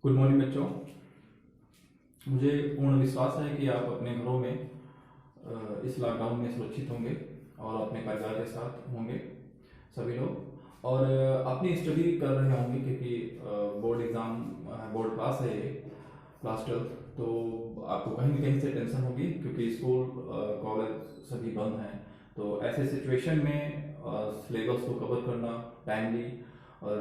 Good morning बच्चों। मुझे पूर्ण विश्वास है कि आप अपने घरों में इस लॉकडाउन में सुरक्षित होंगे और अपने परिवार के साथ होंगे सभी लोग, और अपनी स्टडी कर रहे होंगे क्योंकि बोर्ड एग्ज़ाम, बोर्ड क्लास है ये, क्लास 12। तो आपको कहीं न कहीं से टेंशन होगी क्योंकि स्कूल कॉलेज सभी बंद हैं। तो ऐसे सिचुएशन में सिलेबस को कवर करना टाइमली और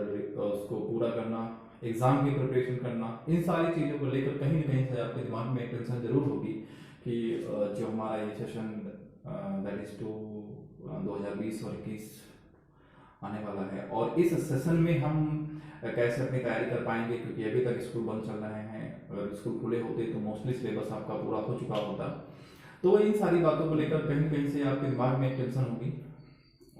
उसको पूरा करना, एग्ज़ाम की प्रिपरेशन करना, इन सारी चीज़ों को लेकर कहीं ना कहीं से आपके दिमाग में टेंशन जरूर होगी कि जो हमारा ये सेशन दैट इज टू 2020 और 21 आने वाला है, और इस सेशन में हम कैसे अपनी तैयारी कर पाएंगे, क्योंकि अभी तक स्कूल बंद चल रहे हैं। अगर स्कूल खुले होते तो मोस्टली सिलेबस आपका पूरा हो चुका होता। तो इन सारी बातों को लेकर कहीं कहीं से आपके दिमाग में टेंशन होगी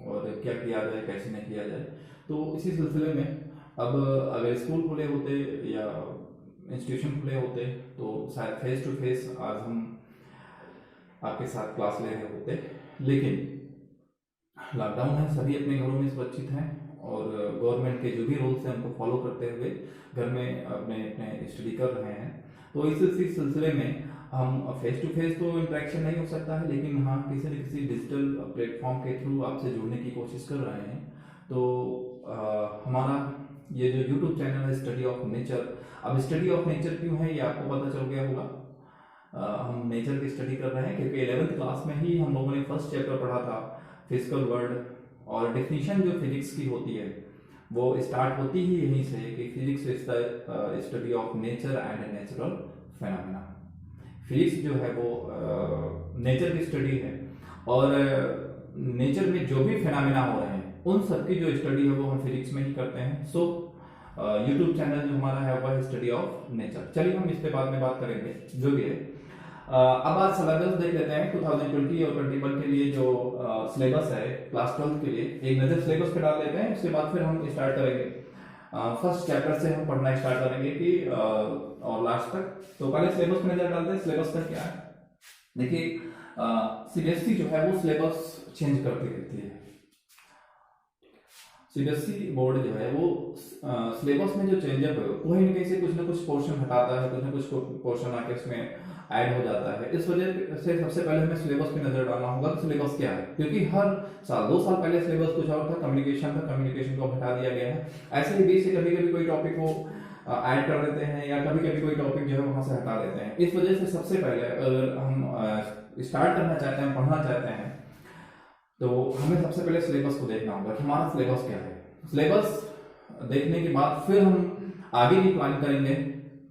और क्या किया जाए कैसे नहीं किया जाए। तो इसी सिलसिले में अब अगर स्कूल खुले होते या इंस्टीट्यूशन खुले होते तो शायद फेस टू फेस आज हम आपके साथ क्लास ले रहे होते, लेकिन लॉकडाउन है, सभी अपने घरों में सुरक्षित हैं और गवर्नमेंट के जो भी रूल्स हैं उनको फॉलो करते हुए घर में अपने अपने स्टडी कर रहे हैं। तो इस सिलसिले में हम फेस टू फेस तो इंटरेक्शन नहीं हो सकता है, लेकिन हाँ किसी न किसी डिजिटल प्लेटफॉर्म के थ्रू आपसे जुड़ने की कोशिश कर रहे हैं। तो हमारा ये जो यूट्यूब चैनल है स्टडी ऑफ नेचर, अब स्टडी ऑफ नेचर क्यों है ये आपको पता चल गया होगा। हम नेचर की स्टडी कर रहे हैं क्योंकि 11th क्लास में ही हम लोगों ने फर्स्ट चैप्टर पढ़ा था फिजिकल वर्ल्ड, और डेफिनेशन जो फिजिक्स की होती है वो स्टार्ट होती ही यहीं से कि physics is the study of nature and natural phenomena. Physics जो है वो नेचर की स्टडी है और नेचर में जो भी फेनोमेना हो रहे हैं उन सब की जो स्टडी है वो हम फिजिक्स में ही करते हैं। सो यूट्यूब चैनल जो हमारा है वह स्टडी ऑफ नेचर। चलिए हम इस पे बाद में बात करेंगे जो भी है। अब आज सिलेबस देख लेते हैं 2020 और 21 के लिए जो सिलेबस है क्लास 12 के लिए। एक नजर सिलेबस पे डाल लेते हैं, उसके बाद फिर हम स्टार्ट करेंगे। फर्स्ट चैप्टर से हम पढ़ना स्टार्ट करेंगे कि और लास्ट तक। तो पहले सिलेबस पे नजर डालते हैं, सिलेबस का क्या है। देखिए सीबीएसई जो है वो सिलेबस चेंज करती रहती है। सीबीएसई बोर्ड जो है वो सिलेबस में जो चेंजअप है वही कहीं से कुछ ना कुछ पोर्शन हटाता है, कुछ ना कुछ पोर्शन आके उसमें ऐड हो जाता है। इस वजह से सबसे पहले हमें सिलेबस पे नजर डालना होगा तो सिलेबस क्या है, क्योंकि हर साल 2 साल पहले सिलेबस कुछ और था, कम्युनिकेशन था, कम्युनिकेशन को हटा दिया गया है। ऐसे ही बीच से कभी कभी कोई टॉपिक को ऐड कर देते हैं या कभी कभी कोई टॉपिक जो है वहां से हटा देते हैं। इस वजह से सबसे पहले अगर हम स्टार्ट करना चाहते हैं, पढ़ना चाहते हैं, तो हमें सबसे पहले सिलेबस को देखना होगा कि हमारा सिलेबस क्या है। सिलेबस देखने के बाद फिर हम आगे की प्लानिंग करेंगे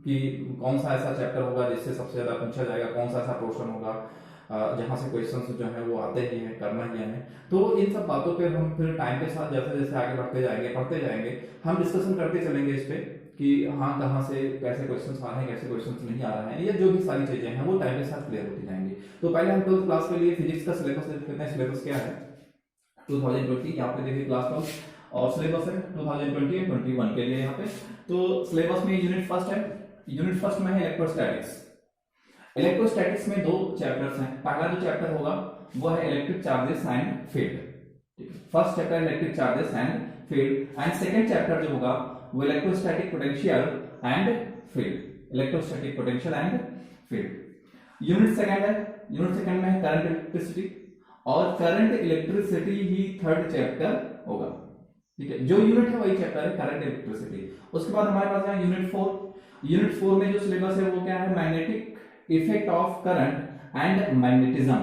कि कौन सा ऐसा चैप्टर होगा जिससे सबसे ज्यादा पूछा जाएगा, कौन सा ऐसा पोर्शन होगा जहां से क्वेश्चंस जो है वो आते ही हैं, करना ही है। तो इन सब बातों पे हम फिर टाइम के साथ जैसे जैसे आगे बढ़ते जाएंगे, पढ़ते जाएंगे, हम डिस्कशन करते चलेंगे इस पे कि हाँ कहाँ से कैसे क्वेश्चंस आ रहे हैं, कैसे क्वेश्चंस नहीं आ रहे हैं, या जो भी सारी चीजें हैं वो टाइम के साथ क्लियर होती जाएंगी। तो पहले हम 12th क्लास के लिए फिजिक्स का सिलेबस देख लेते हैं। सिलेबस क्या है 2020, यहाँ पे देखिए क्लास 12 और सिलेबस है 2020 और 21 के लिए यहाँ पे। तो सिलेबस में यूनिट फर्स्ट है, यूनिट फर्स्ट में है इलेक्ट्रोस्टैटिक्स। इलेक्ट्रोस्टैटिक्स में 2 चैप्टर्स हैं। पहला जो चैप्टर होगा वो है electric charges and field. First chapter electric charges and field, and second chapter जो होगा वो electrostatic potential and field. Electrostatic potential and field unit second है। यूनिट सेकंड में है करंट इलेक्ट्रिसिटी, और करंट इलेक्ट्रिसिटी ही थर्ड चैप्टर होगा। ठीक है, जो यूनिट है वही चैप्टर है करंट इलेक्ट्रिसिटी। उसके बाद हमारे पास है यूनिट 4। यूनिट 4 में जो सिलेबस है वो क्या है, magnetic effect of current and magnetism.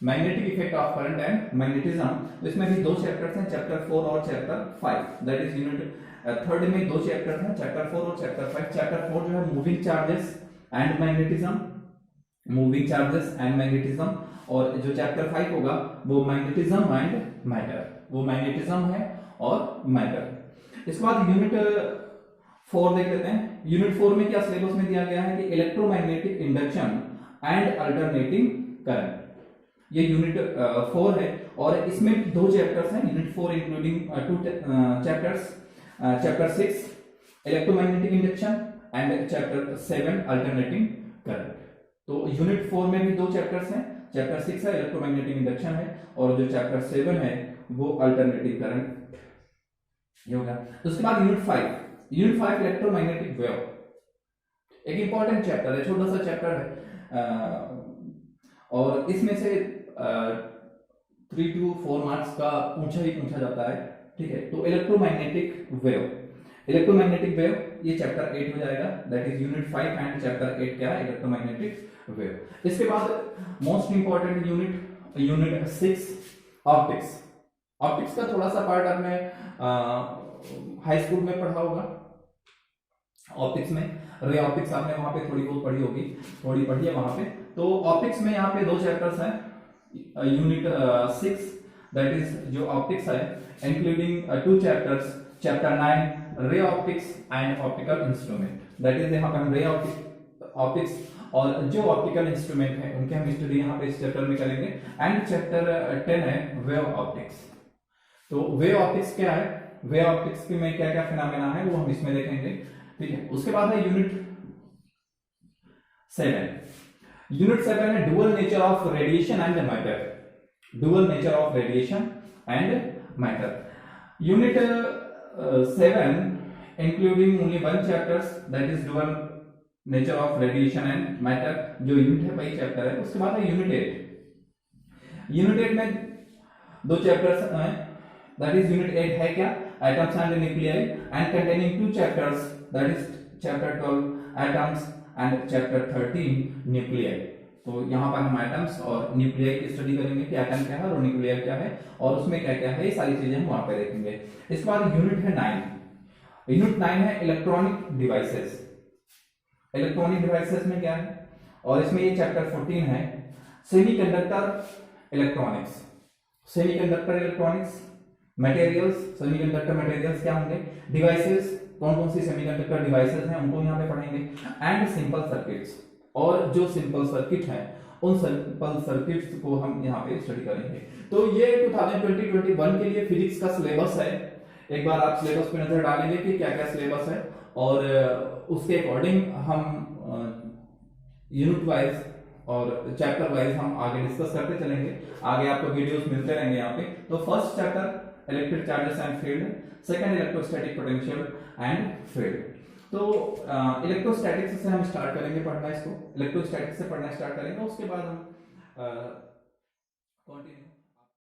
Magnetic effect of current and magnetism, तो इसमें भी 2 चैप्टर्स हैं, चैप्टर 4 और chapter 5। That is unit third में 2 चैप्टर्स हैं, चैप्टर 4 और चैप्टर 5। चैप्टर 4 जो है moving charges and magnetism, moving charges and magnetism, और जो चैप्टर 5 होगा वो मैग्नेटिज्म एंड मैटर, वो मैग्नेटिज्म है और मैटर। इसके बाद यूनिट 4 देख लेते हैं। यूनिट 4 में क्या सिलेबस में दिया गया है कि electromagnetic induction and alternating current, ये यूनिट 4 है, और इसमें 2 चैप्टर्स हैं। Unit 4 including 2 chapters, chapter 6 electromagnetic induction and chapter 7 alternating current. तो यूनिट 4 में भी 2 चैप्टर्स हैं, चैप्टर 6 है इलेक्ट्रोमैग्नेटिक इंडक्शन है, और जो चैप्टर 7 है वो अल्टरनेटिव करंट ये होगा। उसके बाद यूनिट 5 इलेक्ट्रोमैग्नेटिक वेव। एक इंपॉर्टेंट चैप्टर है, छोटा सा चैप्टर है, और इसमें से 3 to 4 मार्क्स का पूछा जाता है, ठीक है। तो इलेक्ट्रोमैग्नेटिक वेव, इलेक्ट्रोमैग्नेटिक वेव ये चैप्टर 8 हो जाएगा, that is unit 5 and chapter 8 क्या है, इलेक्ट्रोमैग्नेटिक वेव। इसके बाद most important unit, unit 6 optics. Optics का थोड़ा सा पार्ट आपने हाई स्कूल में पढ़ा होगा। ऑप्टिक्स में रे ऑप्टिक्स आपने वहां पे थोड़ी बहुत पढ़ी होगी, थोड़ी पढ़ी है वहां पे। तो ऑप्टिक्स में यहाँ पे 2 चैप्टर्स हैं, यूनिट 6 दैट इज जो ऑप्टिक्स है, including 2 chapters, chapter 9 ray optics and optical instrument, that is यहाँ पे हम रे ऑप्टिक्स और जो ऑप्टिकल इंस्ट्रूमेंट है उनके हम स्टडी यहाँ पे इस चैप्टर में करेंगे। एंड चैप्टर 10 है वेव ऑप्टिक्स। तो वेव ऑप्टिक्स क्या है, वेव ऑप्टिक्स के में क्या क्या फिनोमेना है वो हम इसमें देखेंगे, ठीक है। उसके बाद है यूनिट 7। यूनिट 7 है dual nature of radiation and matter, dual nature of radiation and matter. Unit 7 including only 1 chapters that is dual nature of radiation and matter, जो यूनिट है वही चैप्टर है। उसके बाद है यूनिट 8। यूनिट 8 में 2 चैप्टर्स हैं, दैट इज यूनिट 8 है क्या, atoms and nuclei, and containing 2 chapters that is chapter 12 atoms and chapter 13 nuclei. तो यहाँ पर हम एटम्स और न्यूक्लियाई की स्टडी करेंगे कि एटम क्या है और न्यूक्लियाई क्या है और उसमें क्या क्या है, ये सारी चीजें हम वहां पे देखेंगे। इसके बाद यूनिट है 9। यूनिट 9 है इलेक्ट्रॉनिक डिवाइसेस। इलेक्ट्रॉनिक डिवाइसेस में क्या है, और इसमें ये चैप्टर 14 है semiconductor electronics. Semiconductor electronics, materials, semiconductor materials क्या होंगे, डिवाइसेस कौन कौन सी सेमीकंडक्टर डिवाइसेस हैं उनको यहाँ पे पढ़ेंगे, एंड सिंपल सर्किट्स, और जो सिंपल सर्किट है उन सिंपल सर्किट्स को हम यहाँ पे स्टडी करेंगे। तो ये 2020-21 के लिए फिजिक्स का सिलेबस है। एक बार आप सिलेबस पे नजर डालेंगे कि क्या क्या सिलेबस है, और उसके अकॉर्डिंग हम यूनिट वाइज और चैप्टर वाइज हम आगे डिस्कस करते चलेंगे। आगे आपको वीडियोस मिलते रहेंगे यहाँ पे। तो first chapter electric charges and field, second electrostatic potential and field. तो इलेक्ट्रोस्टैटिक्स से हम स्टार्ट करेंगे पढ़ना, इसको इलेक्ट्रोस्टैटिक्स से पढ़ना स्टार्ट करेंगे, उसके बाद हम कंटिन्यू